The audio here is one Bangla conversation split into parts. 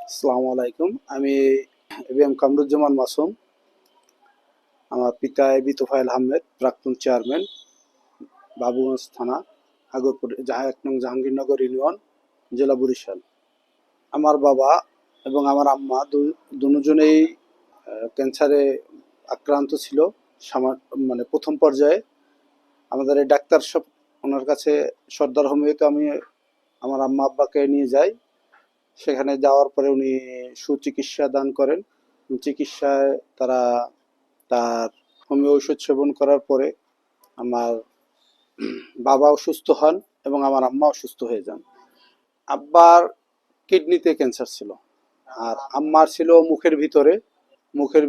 আসসালামু আলাইকুম। আমি এবিএম কামরুজ্জামান মাসুম। আমার পিতা এবি তোফায়েল আহমেদ, প্রাক্তন চেয়ারম্যান, বাবুগঞ্জ থানা, আগরপুর ১ নং জাহাঙ্গীরনগর ইউনিয়ন, জেলা বরিশাল। আমার বাবা এবং আমার আম্মা দুজনেই ক্যান্সারে আক্রান্ত ছিল। মানে প্রথম পর্যায়ে আমাদের এই ডাক্তার সব ওনার কাছে সর্দার হোমিওতে আমি আমার আম্মা আব্বাকে নিয়ে যাই। সেখানে যাওয়ার পরে উনি সুচিকিৎসা দান করেন। চিকিৎসায় তারা তার হোমিও ওষুধ সেবন করার পরে আমার বাবাও সুস্থ হন এবং আমার আম্মাও সুস্থ হয়ে যান। আব্বার কিডনিতে ক্যান্সার ছিল, আর আম্মার ছিল মুখের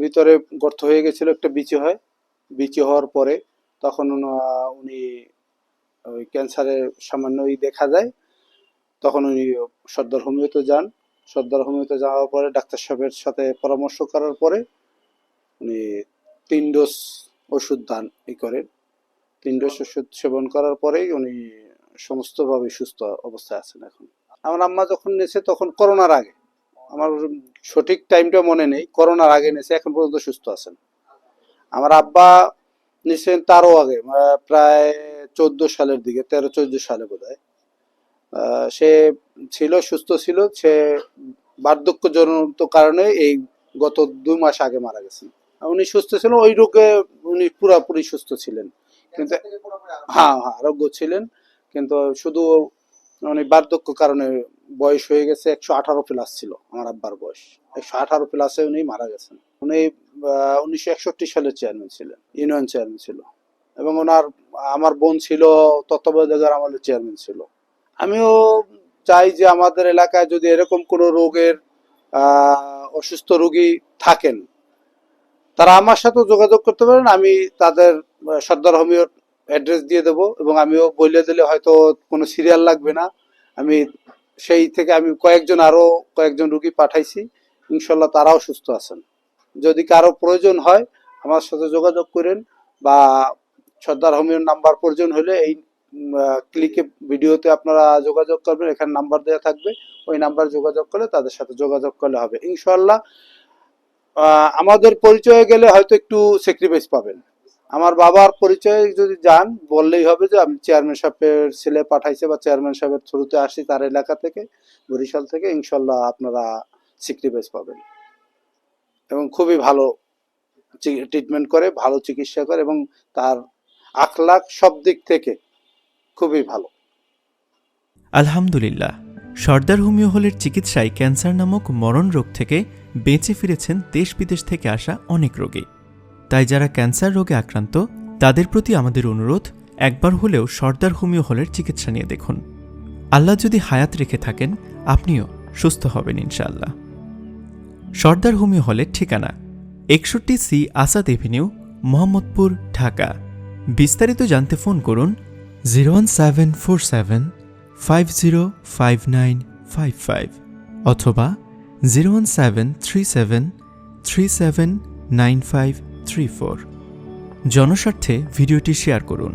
ভিতরে গর্ত হয়ে গেছিল, একটা বিচি হওয়ার পরে তখন উনি ওই ক্যান্সারের সামান্যই দেখা যায়। তখন উনি সর্দার হোমিওতে যাওয়ার পরে ডাক্তার সাহেবের সাথে পরামর্শ করার পরে উনি ৩ ডোজ ওষুধ দান করেন। ৩ ডোজ ওষুধ সেবন করার পরেই উনি সমস্তভাবে সুস্থ অবস্থায় আছেন এখন। আমার আম্মা যখন নিয়েছে তখন করোনার আগে, আমার সঠিক টাইমটা মনে নেই, করোনার আগে নিয়েছে, এখন পর্যন্ত সুস্থ আছেন। আমার আব্বা নিয়েছেন তারও আগে, প্রায় ১৪ সালের দিকে, ১৩-১৪ সালে বোধহয়। সে সুস্থ ছিল, সে বার্ধক্যজনিত কারণে এই গত ২ মাস আগে মারা গেছেন। উনি সুস্থ ছিল, ওই রোগে উনি পুরাপুরি সুস্থ ছিলেন, কিন্তু হ্যাঁ আরোগ্য ছিলেন, কিন্তু শুধু উনি বার্ধক্য কারণে বয়স হয়ে গেছে, ১১৮+ ছিল আমার আব্বার বয়স, ১১৮+এ উনি মারা গেছেন। উনি ১৯৬১ সালের চেয়ারম্যান ছিলেন, ইউনিয়ন চেয়ারম্যান ছিল, এবং আমার বোন ছিল তত্ত্বাবধায়ক আমলের চেয়ারম্যান ছিল। আমিও চাই যে আমাদের এলাকায় যদি এরকম কোনো রোগের অসুস্থ রোগী থাকেন, তারা আমার সাথে যোগাযোগ করতে পারেন। আমি তাদের সর্দার হোমিওর অ্যাড্রেস দিয়ে দেবো, এবং আমিও বলে দিলে হয়তো কোনো সিরিয়াল লাগবে না। আমি সেই থেকে আরো কয়েকজন রোগী পাঠাইছি, ইনশাল্লাহ তারাও সুস্থ আছেন। যদি কারো প্রয়োজন হয় আমার সাথে যোগাযোগ করেন, বা সর্দার হোমিওর নাম্বার প্রয়োজন হলে এই ক্লিকে ভিডিওতে আপনারা যোগাযোগ করবেন, এখানে নাম্বার দেওয়া থাকবে, ওই নাম্বার যোগাযোগ করলে তাদের সাথে যোগাযোগ করলে হবে ইনশাল্লাহ। আমাদের পরিচয়ে গেলে হয়তো একটু স্যাক্রিফাইস পাবেন। আমার বাবার পরিচয়ে যদি যান, বললেই হবে যে আমি চেয়ারম্যান সাহেবের ছেলে পাঠাইছে, বা চেয়ারম্যান সাহেবের থ্রুতে আসি তার এলাকা থেকে, বরিশাল থেকে, ইনশাল্লাহ আপনারা স্যাক্রিফাইস পাবেন। এবং খুবই ভালো ট্রিটমেন্ট করে, ভালো চিকিৎসা করে, এবং তার আখলাক সব দিক থেকে খুবই ভালো। আলহামদুলিল্লাহ, সর্দার হোমিও হলের চিকিৎসায় ক্যান্সার নামক মরণ রোগ থেকে বেঁচে ফিরেছেন দেশ বিদেশ থেকে আসা অনেক রোগী। তাই যারা ক্যান্সার রোগে আক্রান্ত তাদের প্রতি আমাদের অনুরোধ, একবার হলেও সর্দার হোমিও হলের চিকিৎসা নিয়ে দেখুন। আল্লাহ যদি হায়াত রেখে থাকেন, আপনিও সুস্থ হবেন ইনশাআল্লাহ। সর্দার হোমিও হলের ঠিকানা ৬১C আসাদ এভিনিউ, মোহাম্মদপুর, ঢাকা। বিস্তারিত জানতে ফোন করুন 01747 505955 অথবা 01737 379534। জনস্বার্থে ভিডিওটি শেয়ার করুন।